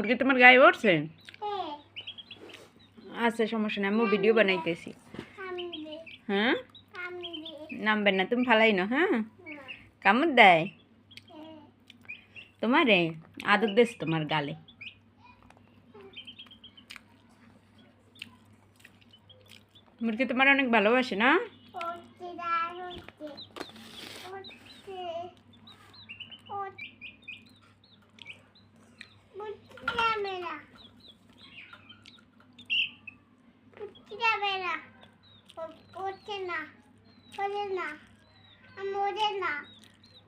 মুরগি তোমার গায়ে উঠছে? আচ্ছা সমস্যা নেই, আমি ভিডিও বানাইতেছি। হ্যাঁ নামবেন না, তুমি ফালাই না। হ্যাঁ কামড় দেয় তোমারে? আদর দেশ তোমার গালে। মুরগি তোমার অনেক ভালোবাসে না?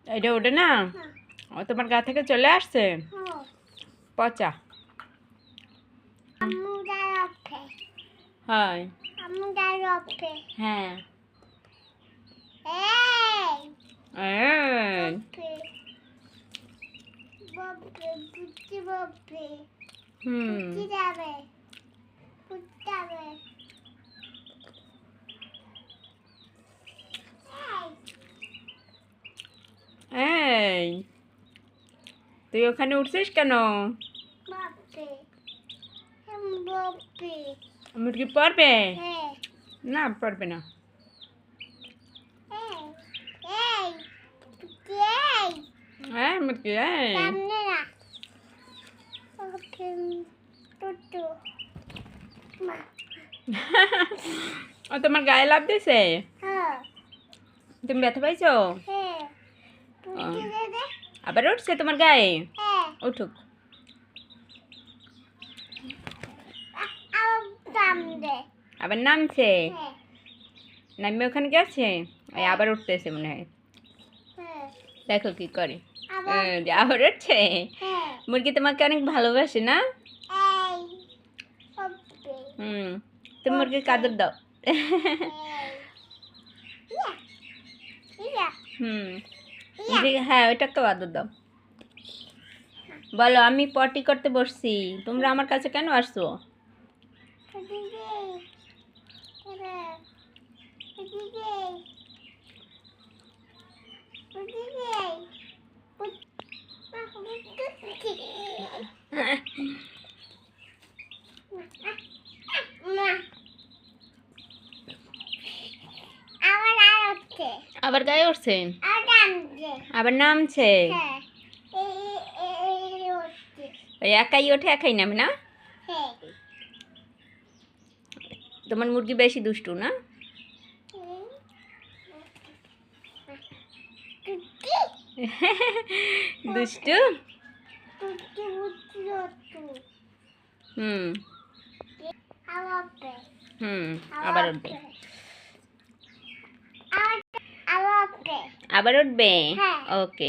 এটা ওঠে না? ও তোমার গা থেকে চলে আসছে? পচা। হয় হ্যাঁ। এই তুই ওখানে উঠছিস কেন? মুরগি পড়বে না? পড়বে না। হ্যাঁ মুরগি ও তোমার গায়ে লাফ দিছে? তুমি ব্যথা পাইছো? আবার উঠছে তোমার গায়ে? উঠুক। আবার নামছে? নামে ওখানে গেছে? ওই আবার উঠতেছে মনে হয়। দেখো কি করে। আবার উঠছে। মুরগি তোমাকে অনেক ভালোবাসে না? তুমি মুরগির কাদর দাও। হ্যাঁ ওইটা তো আদর দাও। বলো আমি পটি করতে বসছি, তোমরা আমার কাছে কেন আসছো? আবার গায়ে উঠছে? আবার নামছে? একাই ওঠে একাই নামে না? তোমার মুরগি বেশি দুষ্টু না? দুষ্টু। আবার উঠবে। আবার উঠবে। ওকে।